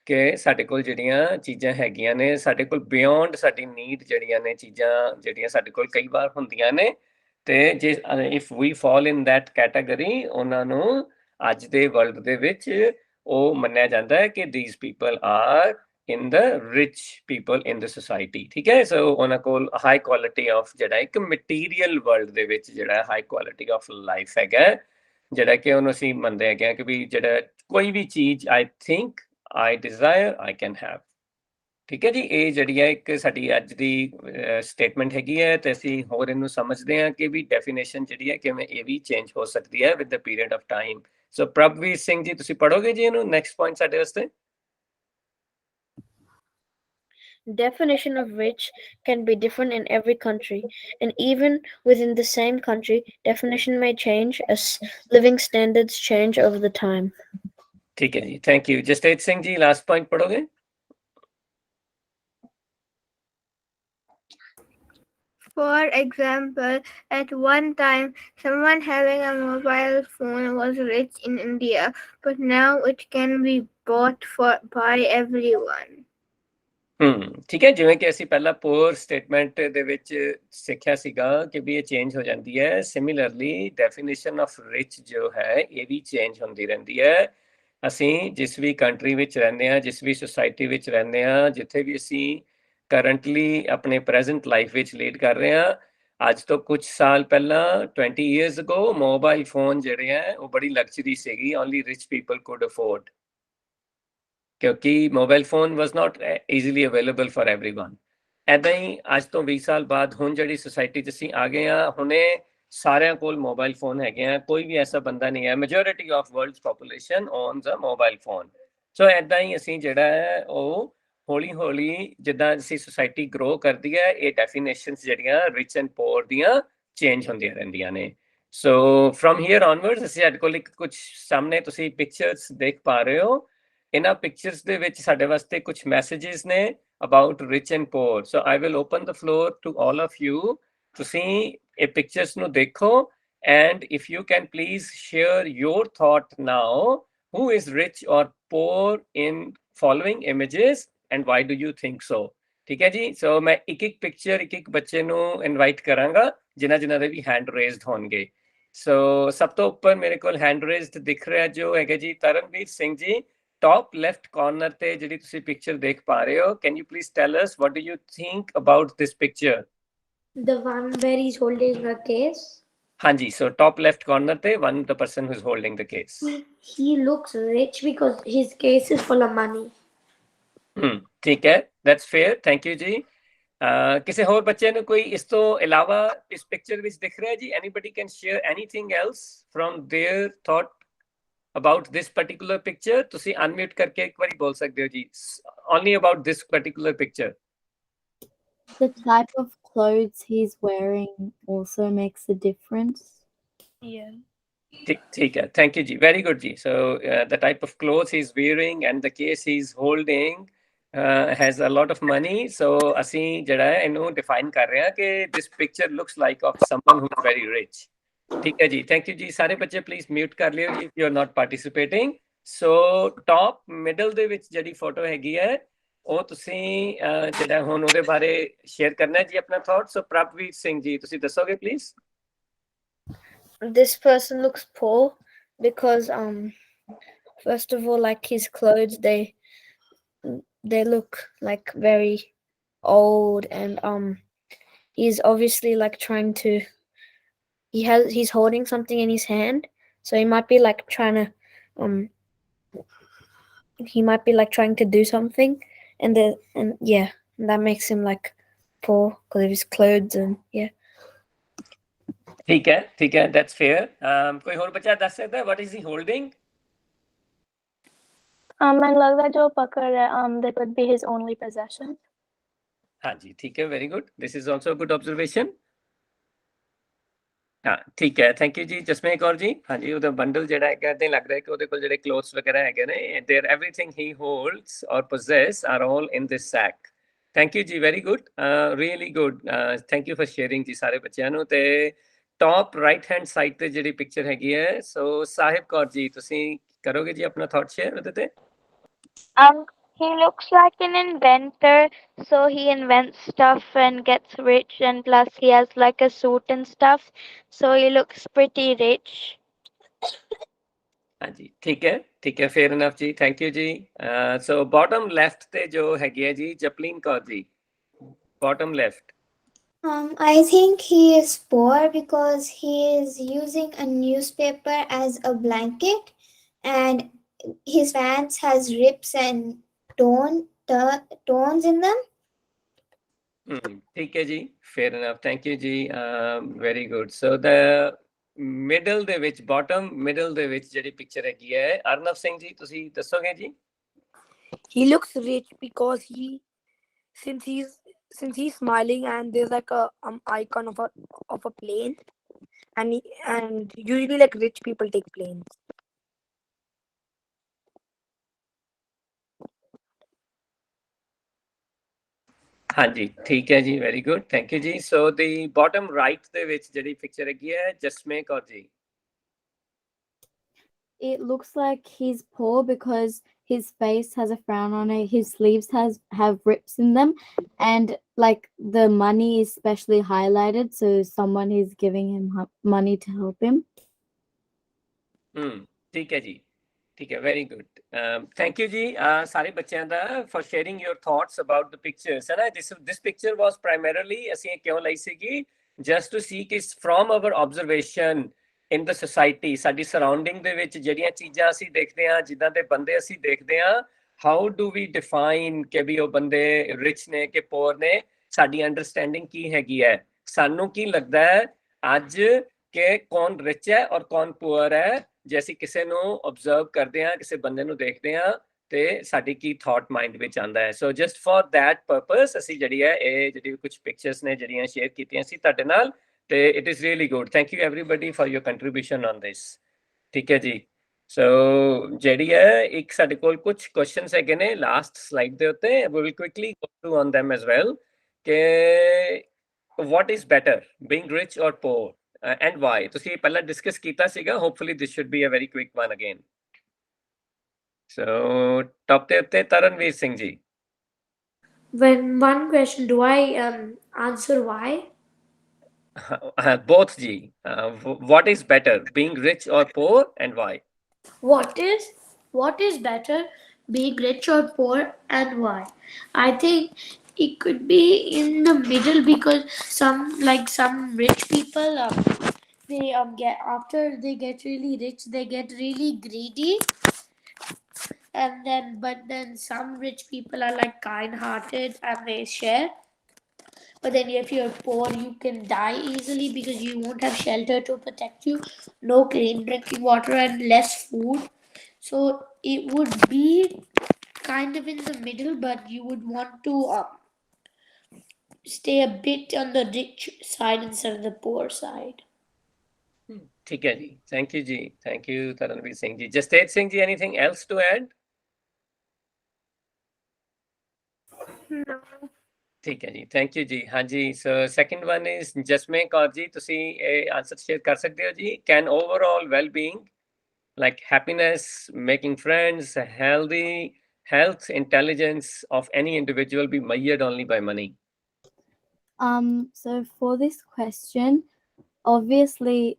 ਕਿ ਸਾਡੇ ਕੋਲ ਜਿਹੜੀਆਂ ਚੀਜ਼ਾਂ ਹੈਗੀਆਂ ਨੇ, ਸਾਡੇ ਕੋਲ ਬਿਯੋਂਡ ਸਾਡੀ ਨੀਡ ਜਿਹੜੀਆਂ ਨੇ, ਚੀਜ਼ਾਂ ਜਿਹੜੀਆਂ ਸਾਡੇ ਕੋਲ ਕਈ ਵਾਰ ਹੁੰਦੀਆਂ ਨੇ, ਤੇ ਜੇ if we fall in that category, ਉਹਨਾਂ ਨੂੰ ਅੱਜ ਦੇ ਵਰਲਡ ਦੇ ਵਿੱਚ ਉਹ ਮੰਨਿਆ ਜਾਂਦਾ ਹੈ ਕਿ these people are in the rich people in the society, ਠੀਕ ਹੈ। ਸੋ ਉਹਨਾਂ ਕੋਲ ਹਾਈ ਕੁਆਲਿਟੀ ਆਫ ਜਿਹੜਾ ਇੱਕ ਮਟੀਰੀਅਲ ਵਰਲਡ ਦੇ ਵਿੱਚ ਜਿਹੜਾ ਹਾਈ ਕੁਆਲਿਟੀ ਆਫ ਲਾਈਫ ਹੈਗਾ, ਜਿਹੜਾ ਕਿ ਉਹਨੂੰ ਅਸੀਂ ਮੰਨਦੇ ਹੈਗੇ ਕਿ ਵੀ ਜਿਹੜਾ ਕੋਈ ਵੀ ਚੀਜ਼ I think I desire I can have, ਠੀਕ ਹੈ ਜੀ। ਇਹ ਜਿਹੜੀ ਹੈ ਇੱਕ ਸਾਡੀ ਅੱਜ ਦੀ ਸਟੇਟਮੈਂਟ ਹੈਗੀ ਹੈ, ਤੇ ਅਸੀਂ ਹੋਰ ਇਹਨੂੰ ਸਮਝਦੇ ਹਾਂ ਕਿ ਵੀ ਡੈਫੀਨੇਸ਼ਨ ਜਿਹੜੀ ਹੈ ਕਿਵੇਂ ਇਹ ਵੀ ਚੇਂਜ ਹੋ ਸਕਦੀ ਹੈ with the period of time. So Prabhvir Singh ji ਤੁਸੀਂ ਪੜੋਗੇ ਜੀ ਇਹਨੂੰ, ਨੈਕਸਟ ਪੁਆਇੰਟ ਸਾਡੇ ਵਾਸਤੇ। Definition of rich can be different in every country, and even within the same country, definition may change as living standards change over the time. ਠੀਕ ਹੈ ਜੀ, thank you. Jastej Singh ji last point ਪੜੋਗੇ? For example, at one time, someone having a mobile phone was rich in India, but now it can be bought by everyone. ਠੀਕ ਹੈ। ਜਿਵੇਂ ਕਿ ਅਸੀਂ ਪਹਿਲਾਂ ਪੂਅਰ ਸਟੇਟਮੈਂਟ ਦੇ ਵਿੱਚ ਸਿੱਖਿਆ ਸੀਗਾ ਕਿ ਵੀ ਇਹ ਚੇਂਜ ਹੋ ਜਾਂਦੀ ਹੈ, ਸਿਮਿਲਰਲੀ ਡੈਫੀਨੇਸ਼ਨ ਆਫ ਰਿਚ ਜੋ ਹੈ ਇਹ ਵੀ ਚੇਂਜ ਹੁੰਦੀ ਰਹਿੰਦੀ ਹੈ। ਅਸੀਂ ਜਿਸ ਵੀ ਕੰਟਰੀ ਵਿੱਚ ਰਹਿੰਦੇ ਹਾਂ, ਜਿਸ ਵੀ ਸੁਸਾਇਟੀ ਵਿੱਚ ਰਹਿੰਦੇ ਹਾਂ, ਜਿੱਥੇ ਵੀ ਅਸੀਂ ਕਰੰਟਲੀ ਆਪਣੇ ਪ੍ਰੈਜ਼ੈਂਟ ਲਾਈਫ ਵਿੱਚ ਲੀਡ ਕਰ ਰਹੇ ਹਾਂ, ਅੱਜ ਤੋਂ ਕੁਝ ਸਾਲ ਪਹਿਲਾਂ 20 years ago ਮੋਬਾਈਲ ਫੋਨ ਜਿਹੜੇ ਹੈ ਉਹ ਬੜੀ ਲਗਜ਼ਰੀ ਸੀਗੀ, only rich people could afford, ਕਿਉਂਕਿ mobile phone was not easily available for everyone. ਐਦਾਂ ਹੀ ਅੱਜ ਤੋਂ 20 ਸਾਲ ਬਾਅਦ ਹੁਣ ਜਿਹੜੀ ਸੁਸਾਇਟੀ 'ਚ ਅਸੀਂ ਆ ਗਏ ਹਾਂ, ਹੁਣੇ ਸਾਰਿਆਂ ਕੋਲ ਮੋਬਾਈਲ ਫੋਨ ਹੈਗੇ ਆ, ਕੋਈ ਵੀ ਐਸਾ ਬੰਦਾ ਨਹੀਂ ਹੈ, majority of world's population owns a mobile phone. So ਐਦਾਂ ਹੀ ਅਸੀਂ ਜਿਹੜਾ ਹੈ ਉਹ ਹੌਲੀ ਹੌਲੀ ਜਿੱਦਾਂ ਅਸੀਂ ਸੁਸਾਇਟੀ ਗਰੋ ਕਰਦੀ ਹੈ, ਇਹ ਡੈਫੀਨੇਸ਼ਨਸ ਜਿਹੜੀਆਂ ਰਿਚ ਐਂਡ ਪੂਅਰ ਦੀਆਂ ਚੇਂਜ ਹੁੰਦੀਆਂ ਰਹਿੰਦੀਆਂ ਨੇ। ਸੋ ਫਰਮ ਹੀਅਰ ਔਨਵਰਡਸ ਅਸੀਂ ਸਾਡੇ ਕੋਲ ਇੱਕ ਕੁਝ ਸਾਹਮਣੇ ਤੁਸੀਂ ਪਿਕਚਰਸ ਦੇਖ ਪਾ ਰਹੇ ਹੋ। ਇਹਨਾਂ ਪਿਕਚਰਸ ਦੇ ਵਿੱਚ ਸਾਡੇ ਵਾਸਤੇ ਕੁਝ ਮੈਸੇजेस ਨੇ about rich and poor. So I will open the floor to all of you. ਤੁਸੀਂ ਇਹ ਪਿਕਚਰਸ ਨੂੰ ਦੇਖੋ and if you can please share your thought now, who is rich or poor in following images and why do you think so? ਠੀਕ ਹੈ ਜੀ। ਸੋ ਮੈਂ ਇੱਕ picture ਇੱਕ ਬੱਚੇ ਨੂੰ ਇਨਵਾਈਟ ਕਰਾਂਗਾ ਜਿਨ੍ਹਾਂ ਦੇ ਵੀ ਹੈਂਡ ਰੇਜ਼ਡ ਹੋਣਗੇ। ਸੋ ਸਭ ਤੋਂ ਉੱਪਰ ਮੇਰੇ ਕੋਲ ਹੈਂਡ ਰੇਜ਼ਡ ਦਿਖ ਰਿਹਾ ਜੋ ਹੈਗਾ ਜੀ Taranveer Singh ji, top left corner ਤੇ ਜਿਹੜੀ ਤੁਸੀਂ ਪਿਕਚਰ ਦੇਖ ਪਾ ਰਹੇ ਹੋ। Can you please tell us what do you think about this picture? The one where he's holding a case. ਹਾਂਜੀ, ਸੋ ਟੌਪ ਲੈਫਟ ਕਾਰਨਰ ਤੇ one the person who is holding the case. He looks rich because his case is full of money. ਠੀਕ ਹੈ, that's fair, thank you ਜੀ। ਕਿਸੇ ਹੋਰ ਬੱਚੇ ਨੂੰ ਕੋਈ ਇਸ ਤੋਂ ਇਲਾਵਾ ਇਸ ਪਿਕਚਰ ਵਿੱਚ ਦਿਖ ਰਿਹਾ ਜੀ? Anybody can share anything else from their thought about this particular picture? ਤੁਸੀਂ ਅਨਮਿਊਟ ਕਰਕੇ ਇੱਕ ਵਾਰੀ ਬੋਲ ਸਕਦੇ ਹੋ ਜੀ, only about this particular picture. The type of clothes he's wearing also makes a difference. Yeah. ठीक है, thank you ji, very good ji. So the type of clothes he's wearing and the case he's holding has a lot of money, so ਅਸੀਂ ਜਿਹੜਾ ਹੈ ਇਹਨੂੰ define ਕਰ ਰਹੇ ਹਾਂ ਕਿ this picture looks like of someone who is very rich. ਠੀਕ ਹੈ ਜੀ, ਥੈਂਕ ਯੂ ਜੀ। ਸਾਰੇ ਬੱਚੇ ਪਲੀਜ਼ ਮਿਊਟ ਕਰ ਲਿਓ ਜੀ if you are not participating. So top middle ਦੇ ਵਿੱਚ ਜਿਹੜੀ ਫੋਟੋ ਹੈਗੀ ਹੈ ਉਹ ਤੁਸੀਂ ਜਿਹੜਾ ਹੁਣ ਉਹਦੇ ਬਾਰੇ ਸ਼ੇਅਰ ਕਰਨਾ ਹੈ ਜੀ ਆਪਣਾ ਥਾਟ। ਸੋ ਪ੍ਰਭਵੀਰ ਸਿੰਘ ਜੀ ਤੁਸੀਂ ਦੱਸੋਗੇ please. This person looks poor because first of all, like his clothes, they look like very old, and he's obviously like trying to, he's holding something in his hand, so he might be like trying to do something, and yeah, that makes him like poor because of his clothes, and yeah. ਠੀਕ ਹੈ, that's fair. ਕੋਈ ਹੋਰ ਬੱਚਾ ਦੱਸ ਸਕਦਾ what is he holding? ਮੈਨੂੰ ਲੱਗਦਾ ਜੋ ਪਕੜ ਹੈ that would be his only possession. ਹਾਂਜੀ ਠੀਕ ਹੈ, very good. This is also a good observation. ਹਾਂ ਠੀਕ ਹੈ, ਥੈਂਕ ਯੂ ਜੀ। ਜਸਮੇਂ ਕੌਰ ਜੀ ਹਾਂਜੀ, ਉਹਦਾ ਬੰਡਲ ਜਿਹੜਾ ਹੈਗਾ ਤੇ ਲੱਗ ਰਿਹਾ ਕਿ ਉਹਦੇ ਕੋਲ ਜਿਹੜੇ ਕਲੋਥਸ ਵਗੈਰਾ ਹੈਗੇ ਨੇ there everything he holds or possess are all in this sack. Thank you ਜੀ, very good, really good. Thank you for sharing ਜੀ ਸਾਰੇ ਬੱਚਿਆਂ ਨੂੰ। ਤੇ ਟੌਪ ਰਾਈਟ ਹੈਂਡ ਸਾਈਡ ਤੇ ਜਿਹੜੀ ਪਿਕਚਰ ਹੈਗੀ ਹੈ, ਸੋ ਸਾਹਿਬ ਕੌਰ ਜੀ ਤੁਸੀਂ ਕਰੋਗੇ ਜੀ ਆਪਣਾ ਥਾਟ ਸ਼ੇਅਰ ਉਹਦੇ ਤੇ। He looks like an inventor, so he invents stuff and gets rich, and plus he has like a suit and stuff, so he looks pretty rich. ਹਾਂਜੀ ਠੀਕ ਹੈ, ਫੇਅਰ ਇਨਫ ਜੀ, ਥੈਂਕ ਯੂ ਜੀ। ਸੋ bottom left ਤੇ ਜੋ ਹੈਗੀ ਹੈ ਜੀ Japleen Kaur ji, bottom left. I think he is poor because he is using a newspaper as a blanket, and his pants has rips and tones in them. ਠੀਕ ਹੈ ਜੀ, ਫੇਅਰ ਇਨਫ, ਥੈਂਕ ਯੂ ਜੀ, very good. ਸੋ ਦ middle ਦੇ ਵਿੱਚ, bottom middle ਦੇ ਵਿੱਚ ਜਿਹੜੀ picture ਹੈਗੀ ਹੈ, ਅਰਨਵ ਸਿੰਘ ਜੀ ਤੁਸੀਂ ਦੱਸੋਗੇ ਜੀ। He looks rich because since he's smiling and there's like a icon of a plane, and usually like rich people take planes. ਹਾਂਜੀ ਠੀਕ ਹੈ ਜੀ, ਵੈਰੀ ਗੁੱਡ, ਥੈਂਕ ਯੂ ਜੀ। ਸੋ ਦੀ ਬਾਟਮ ਰਾਈਟ ਦੇ ਵਿੱਚ ਜਿਹੜੀ ਪਿਕਚਰ ਹੈਗੀ ਹੈ ਜਸਮੇਂ Kaur ji. It looks like he's poor because his face has a frown on it, his sleeves have rips in them, and like the money is specially highlighted, so someone is giving him money to help him. ਠੀਕ ਹੈ ਜੀ, ਠੀਕ ਹੈ, very good. Thank you ਜੀ ਸਾਰੇ ਬੱਚਿਆਂ ਦਾ for sharing your thoughts about the pictures, ਹੈ ਨਾ। This picture was primarily ਅਸੀਂ ਕਿਉਂ ਲਈ ਸੀਗੀ, just to see ਕਿ from our observation in the society, ਸਾਡੀ surrounding ਦੇ ਵਿੱਚ ਜਿਹੜੀਆਂ ਚੀਜ਼ਾਂ ਅਸੀਂ ਦੇਖਦੇ ਹਾਂ, ਜਿੱਦਾਂ ਦੇ ਬੰਦੇ ਅਸੀਂ ਦੇਖਦੇ ਹਾਂ, how do we define ਕਿ ਵੀ ਉਹ ਬੰਦੇ rich ਨੇ ਕਿ poor ਨੇ, ਸਾਡੀ ਅੰਡਰਸਟੈਂਡਿੰਗ ਕੀ ਹੈਗੀ ਹੈ। ਸਾਨੂੰ ਕੀ ਲੱਗਦਾ ਹੈ ਅੱਜ ਕਿ ਕੌਣ ਰਿਚ ਹੈ ਔਰ ਕੌਣ ਪੂਅਰ ਹੈ, ਜੇ ਅਸੀਂ ਕਿਸੇ ਨੂੰ ਓਬਜ਼ਰਵ ਕਰਦੇ ਹਾਂ, ਕਿਸੇ ਬੰਦੇ ਨੂੰ ਦੇਖਦੇ ਹਾਂ ਤੇ ਸਾਡੀ ਕੀ ਥਾਟ ਮਾਈਂਡ ਵਿੱਚ ਆਉਂਦਾ ਹੈ। ਸੋ ਜਸਟ ਫॉर दैट ਪਰਪਸ ਅਸੀਂ ਜਿਹੜੀ ਹੈ ਇਹ ਜਿਹੜੀ ਕੁਝ ਪਿਕਚਰਸ ਨੇ ਜਿਹੜੀਆਂ ਸ਼ੇਅਰ ਕੀਤੀਆਂ ਸੀ ਤੁਹਾਡੇ ਨਾਲ, ਤੇ it is really good. Thank you everybody for your contribution on this. ਠੀਕ ਹੈ ਜੀ। ਸੋ ਜਿਹੜੀ ਹੈ ਇੱਕ ਸਾਡੇ ਕੋਲ ਕੁਝ ਕੁਐਸਚਨਸ ਹੈਗੇ ਨੇ ਲਾਸਟ ਸਲਾਈਡ ਦੇ ਉੱਤੇ, we will quickly go through on them as well, ਕਿ what is better being rich or poor and why? ਤੁਸੀਂ ਪਹਿਲਾਂ ਡਿਸਕਸ ਕੀਤਾ ਸੀਗਾ, hopefully this should be a very quick one again. So top ਦੇ ਉੱਤੇ Taranveer Singh ji. When one question, do I answer why? Both ji. What is better being rich or poor and why? What is better, being rich or poor, and why? I think it could be in the middle, because some rich people they get, after they get really rich, they get really greedy, but then some rich people are like kind-hearted and they share. But then if you're poor, you can die easily because you won't have shelter to protect you, no clean drinking water, and less food. So it would be kind of in the middle, but you would want to stay a bit on the rich side instead of the poor side. ठीक है जी, thank you ji, thank you Taranveer Singh ji. Jastesh Singh ji, anything else to add? No. ਠੀਕ ਹੈ ਜੀ, thank you ਜੀ। ਹਾਂਜੀ, ਸੋ second one is ਜਸਮੇ Kaur ji, ਤੁਸੀਂ ਇਹ answer share ਕਰ ਸਕਦੇ ਹੋ ਜੀ। Can overall well-being like happiness, making friends, health, intelligence of any individual be measured only by money? So for this question, obviously,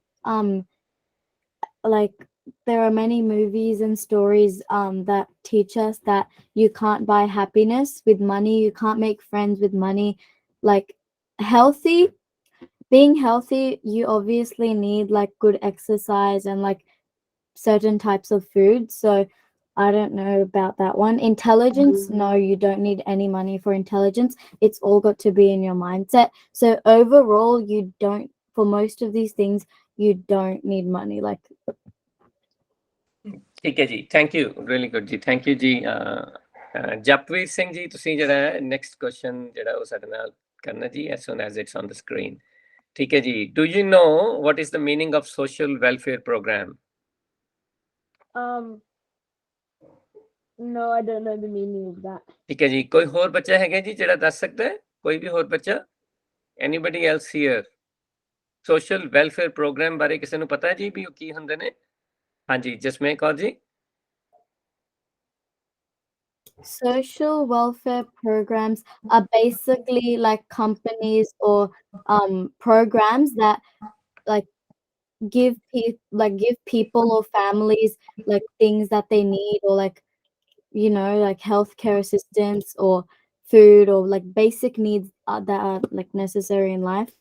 like there are many movies and stories that teach us that you can't buy happiness with money, you can't make friends with money. Like being healthy, you obviously need like good exercise and like certain types of food. So I don't know about that one. Intelligence, no, you don't need any money for intelligence. It's all got to be in your mindset. So overall, for most of these things, you don't need money. Like, ਠੀਕ ਹੈ ਜੀ, thank you, really good ਜੀ, thank you ਜੀ। ਜਪਵੀਰ ਸਿੰਘ ਜੀ, ਤੁਸੀਂ ਜਿਹੜਾ next question ਜਿਹੜਾ ਉਹ ਸਾਡੇ ਨਾਲ ਕਰਨਾ ਜੀ, as soon as it's on the screen. ਠੀਕ ਹੈ ਜੀ, do you know what is the meaning of social welfare program? No, I don't know the meaning of that. ਠੀਕ ਹੈ ਜੀ, ਕੋਈ ਹੋਰ ਬੱਚਾ ਹੈਗਾ ਜੀ ਜਿਹੜਾ ਦੱਸ ਸਕਦਾ ਹੈ? ਕੋਈ ਵੀ ਹੋਰ ਬੱਚਾ? Anybody else here? Social welfare program ਬਾਰੇ ਕਿਸੇ ਨੂੰ ਪਤਾ ਹੈ ਜੀ ਵੀ ਉਹ ਕੀ ਹੁੰਦੇ ਨੇ? ਹਾਂਜੀ, ਜਸਮੇ Kaur ji. social welfare programs are basically like companies or programs that like give people or families like things that they need, or like, you know, like healthcare assistance or food or like basic needs that are like necessary in life.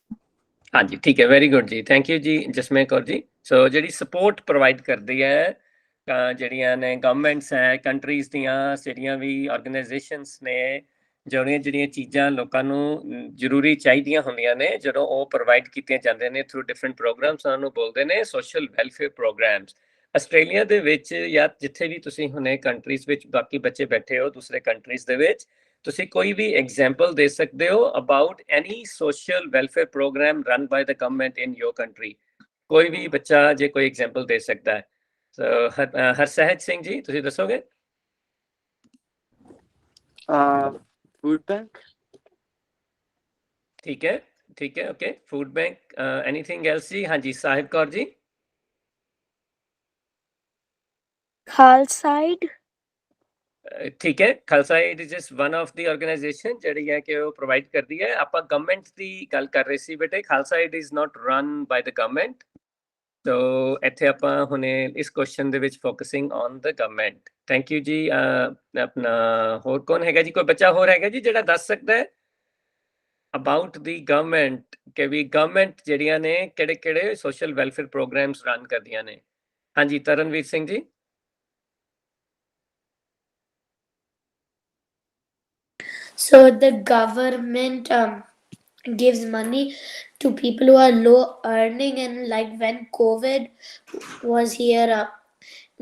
ਹਾਂਜੀ, ਠੀਕ ਹੈ, very good ਜੀ, thank you ਜੀ ਜਸਮੇ ਕੌਰ ਜੀ। ਸੋ ਜਿਹੜੀ support provide ਕਰਦੀ ਹੈ ਜਿਹੜੀਆਂ ਨੇ ਗਵਰਨਮੈਂਟਸ ਹੈ, ਕੰਟਰੀਜ਼ ਦੀਆਂ ਜਿਹੜੀਆਂ ਵੀ ਆਰਗੇਨਾਈਜੇਸ਼ਨਸ ਨੇ, ਜਿਹੜੀਆਂ ਚੀਜ਼ਾਂ ਲੋਕਾਂ ਨੂੰ ਜ਼ਰੂਰੀ ਚਾਹੀਦੀਆਂ ਹੁੰਦੀਆਂ ਨੇ, ਜਦੋਂ ਉਹ ਪ੍ਰੋਵਾਈਡ ਕੀਤੀਆਂ ਜਾਂਦੇ ਨੇ ਥਰੂ ਡਿਫਰੈਂਟ ਪ੍ਰੋਗਰਾਮਸ, ਉਹਨਾਂ ਨੂੰ ਬੋਲਦੇ ਨੇ ਸੋਸ਼ਲ ਵੈਲਫੇਅਰ ਪ੍ਰੋਗਰਾਮਸ। ਆਸਟ੍ਰੇਲੀਆ ਦੇ ਵਿੱਚ ਜਾਂ ਜਿੱਥੇ ਵੀ ਤੁਸੀਂ ਹੁਣੇ ਕੰਟਰੀਜ਼ ਵਿੱਚ ਬਾਕੀ ਬੱਚੇ ਬੈਠੇ ਹੋ ਦੂਸਰੇ ਕੰਟਰੀਜ਼ ਦੇ ਵਿੱਚ, ਤੁਸੀਂ ਕੋਈ ਵੀ ਐਗਜ਼ਾਮਪਲ ਦੇ ਸਕਦੇ ਹੋ about any social welfare program run by the government in your country? ਕੋਈ ਵੀ ਬੱਚਾ ਜੇ ਕੋਈ ਐਗਜ਼ਾਮਪਲ ਦੇ ਸਕਦਾ ਹੈ। ਹਰਸਹਿਜ ਸਿੰਘ ਜੀ, ਤੁਸੀਂ ਦੱਸੋਗੇ? Food bank. ਠੀਕ ਹੈ, ਠੀਕ ਹੈ, okay, food bank. Anything else ਜੀ? ਹਾਂਜੀ, ਸਾਹਿਬ ਕੌਰ ਜੀ। ਖਾਲਸਾ ਏਡ। ਠੀਕ ਹੈ, Khalsa aid is just one of the organisation ਜਿਹੜੀ ਹੈ ਕਿ ਉਹ ਪ੍ਰੋਵਾਈਡ ਕਰਦੀ ਹੈ। ਆਪਾਂ ਗਵਰਨਮੈਂਟ ਦੀ ਗੱਲ ਕਰ ਰਹੇ ਸੀ ਬੇਟੇ। Khalsa aid is not run by the government. ਸੋ ਇੱਥੇ ਆਪਾਂ ਹੁਣੇ ਇਸ ਕੁਐਸਚਨ ਦੇ ਵਿੱਚ focusing on the government. Thank you ਜੀ। ਆਪਣਾ ਹੋਰ ਕੌਣ ਹੈਗਾ ਜੀ? ਕੋਈ ਬੱਚਾ ਹੋਰ ਹੈਗਾ ਜੀ ਜਿਹੜਾ ਦੱਸ ਸਕਦਾ ਹੈ ਅਬਾਊਟ ਦੀ ਗਵਰਨਮੈਂਟ, ਕਿ ਵੀ ਗਵਰਨਮੈਂਟ ਜਿਹੜੀਆਂ ਨੇ ਕਿਹੜੇ ਕਿਹੜੇ ਸੋਸ਼ਲ ਵੈਲਫੇਅਰ ਪ੍ਰੋਗਰਾਮਸ ਰਨ ਕਰਦੀਆਂ ਨੇ? ਹਾਂਜੀ, Taranveer Singh ji. So the government gives money to people who are low earning, and like when COVID was here,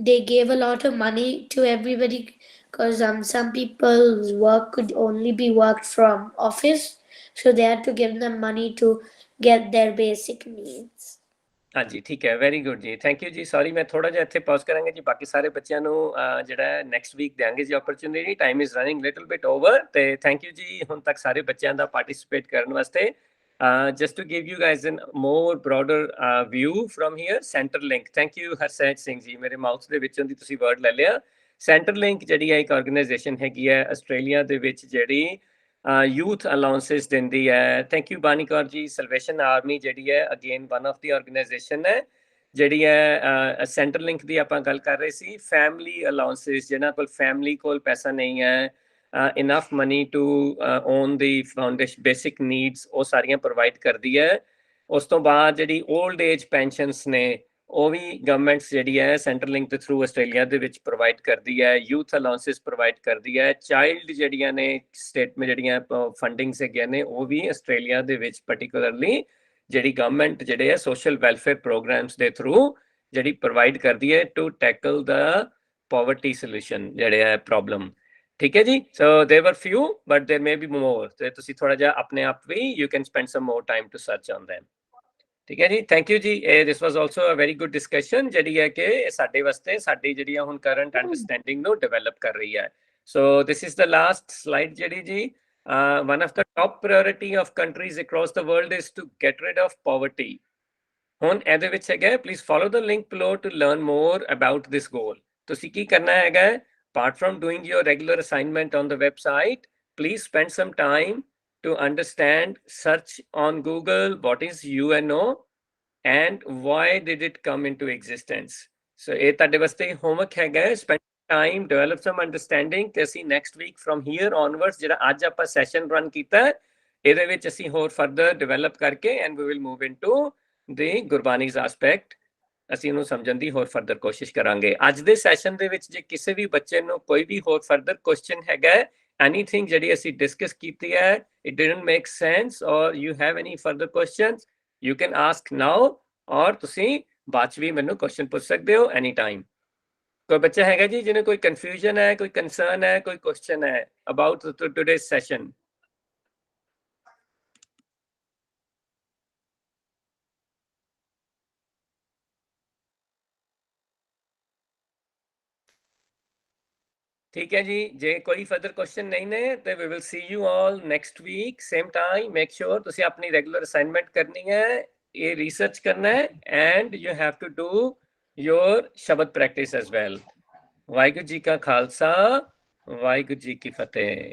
they gave a lot of money to everybody because some people's work could only be worked from office, so they had to give them money to get their basic needs. ਹਾਂਜੀ, ਠੀਕ ਹੈ, very good ਜੀ, thank you ਜੀ। Sorry, ਮੈਂ ਥੋੜਾ ਜਿਹਾ ਇੱਥੇ pause ਕਰਾਂਗੇ ਜੀ। ਬਾਕੀ ਸਾਰੇ ਬੱਚਿਆਂ ਨੂੰ ਜਿਹੜਾ ਨੈਕਸਟ ਵੀਕ ਦੇਾਂਗੇ ਜੀ opportunity. Time is running little bit over. ਤੇ ਥੈਂਕ ਯੂ ਜੀ ਹੁਣ ਤੱਕ ਸਾਰੇ ਬੱਚਿਆਂ ਦਾ ਪਾਰਟਿਸਿਪੇਟ ਕਰਨ ਵਾਸਤੇ। just to give you guys a more broader view from here, Centrelink, thank you ਹਰਸਹਿਜ Singh ji, ਮੇਰੇ ਮਾਊਥ ਦੇ ਵਿੱਚੋਂ ਦੀ ਤੁਸੀਂ ਵਰਡ ਲੈ ਲਿਆ। Centrelink ਜਿਹੜੀ ਹੈ ਇੱਕ ਆਰਗੇਨਾਈਜੇਸ਼ਨ ਹੈਗੀ ਹੈ ਆਸਟ੍ਰੇਲੀਆ ਦੇ ਵਿੱਚ ਜਿਹੜੀ youth allowances ਦਿੰਦੀ ਹੈ। ਥੈਂਕ ਯੂ ਬਾਨੀ ਕੌਰ ਜੀ। ਸਲਵੇਸ਼ਨ ਆਰਮੀ ਜਿਹੜੀ ਹੈ again one of the organisation ਹੈ ਜਿਹੜੀ ਹੈ ਸੈਂਟਰਲਿੰਕ ਦੀ ਆਪਾਂ ਗੱਲ ਕਰ ਰਹੇ ਸੀ। ਫੈਮਿਲੀ ਅਲਾਉਂਸਿਸ, ਜਿਹਨਾਂ ਕੋਲ ਫੈਮਿਲੀ ਕੋਲ ਪੈਸਾ ਨਹੀਂ ਹੈ, enough money to on the foundation basic needs, ਉਹ ਸਾਰੀਆਂ ਪ੍ਰੋਵਾਈਡ ਕਰਦੀ ਹੈ। ਉਸ ਤੋਂ ਬਾਅਦ ਜਿਹੜੀ ਓਲਡ ਏਜ ਪੈਨਸ਼ਨਸ ਨੇ ਉਹ ਵੀ ਗਵਰਨਮੈਂਟਸ ਜਿਹੜੀ ਹੈ ਸੈਂਟਰਲਿੰਕ ਦੇ ਥਰੂ ਆਸਟ੍ਰੇਲੀਆ ਦੇ ਵਿੱਚ ਪ੍ਰੋਵਾਈਡ ਕਰਦੀ ਹੈ। ਯੂਥ ਅਲਾਉਂਸਿਸ ਪ੍ਰੋਵਾਈਡ ਕਰਦੀ ਹੈ। ਚਾਈਲਡ ਜਿਹੜੀਆਂ ਨੇ ਸਟੇਟ ਜਿਹੜੀਆਂ ਫੰਡਿੰਗਸ ਹੈਗੀਆਂ ਨੇ ਉਹ ਵੀ ਆਸਟ੍ਰੇਲੀਆ ਦੇ ਵਿੱਚ ਪਾਰਟਿਕੂਲਰਲੀ ਜਿਹੜੀ ਗਵਰਨਮੈਂਟ ਜਿਹੜੇ ਹੈ ਸੋਸ਼ਲ ਵੈਲਫੇਅਰ ਪ੍ਰੋਗਰਾਮਸ ਦੇ ਥਰੂ ਜਿਹੜੀ ਪ੍ਰੋਵਾਈਡ ਕਰਦੀ ਹੈ to tackle the poverty solution ਜਿਹੜੇ ਹੈ ਪ੍ਰੋਬਲਮ। ਠੀਕ ਹੈ ਜੀ। ਸੋ ਦੇਰ ਵਰ ਫਿਊ ਬਟ ਦੇਰ ਮੇ ਬੀ ਮੋਰ। ਤੇ ਤੁਸੀਂ ਥੋੜਾ ਜਿਹਾ ਆਪਣੇ ਆਪ ਵੀ you can spend some more time to search on them. ਠੀਕ ਹੈ ਜੀ, ਥੈਂਕ ਯੂ ਜੀ। This was also a very good discussion ਜਿਹੜੀ ਹੈ ਕਿ ਸਾਡੇ ਵਾਸਤੇ ਸਾਡੀ ਜਿਹੜੀ ਹੁਣ ਕਰੰਟ ਅੰਡਰਸਟੈਂਡਿੰਗ ਨੂੰ ਡਿਵੈਲਪ ਕਰ ਰਹੀ ਹੈ। So this is the last slide ਜਿਹੜੀ ਜੀ one of the top priority of countries across the world is to get rid of poverty. ਹੁਣ ਇਹਦੇ ਵਿੱਚ ਹੈਗਾ please follow the link below to learn more about this goal. ਤੁਸੀਂ ਕੀ ਕਰਨਾ ਹੈਗਾ apart from doing your regular assignment on the website, please spend some time to understand, search on Google what is UNO and why did it come into existence. So ਇਹ ਤੁਹਾਡੇ ਵਾਸਤੇ homework ਹੈਗਾ spend time, develop some understanding ਤੇ ਅਸੀਂ next week from here onwards ਜਿਹੜਾ ਅੱਜ ਆਪਾਂ session run ਕੀਤਾ ਇਹਦੇ ਵਿੱਚ ਅਸੀਂ ਹੋਰ further develop ਕਰਕੇ and we will move into the Gurbani's aspect ਅਸੀਂ ਉਹਨੂੰ ਸਮਝਣ ਦੀ ਹੋਰ ਫਰਦਰ ਕੋਸ਼ਿਸ਼ ਕਰਾਂਗੇ ਅੱਜ ਦੇ ਸੈਸ਼ਨ ਦੇ ਵਿੱਚ ਜੇ ਕਿਸੇ ਵੀ ਬੱਚੇ ਨੂੰ ਕੋਈ ਵੀ ਹੋਰ ਫਰਦਰ ਕੁਐਸਚਨ ਹੈਗਾ ਐਨੀਥਿੰਗ ਜਿਹੜੀ ਅਸੀਂ ਡਿਸਕਸ ਕੀਤੀ ਹੈ it didn't make sense or you have any further questions you can ask now or ਤੁਸੀਂ ਬਾਅਦ ਵੀ ਮੈਨੂੰ ਕੁਐਸਚਨ ਪੁੱਛ ਸਕਦੇ ਹੋ ਐਨੀ ਟਾਈਮ ਕੋਈ ਬੱਚਾ ਹੈਗਾ ਜੀ ਜਿਹਨੂੰ ਕੋਈ ਕਨਫਿਊਜ਼ਨ ਹੈ ਕੋਈ ਕੰਸਰਨ ਹੈ ਕੋਈ ਕੁਐਸਚਨ ਹੈ ਅਬਾਊਟ today's session ठीक है जी जे कोई फर्दर क्वेश्चन नहीं ने तो we will see you all next week same time make sure तुसी अपनी रेगुलर असाइनमेंट करनी है ये रिसर्च करना है and you have to do your shabad practice as well Waheguru ji का खालसा वाहिगुरू जी की फतेह।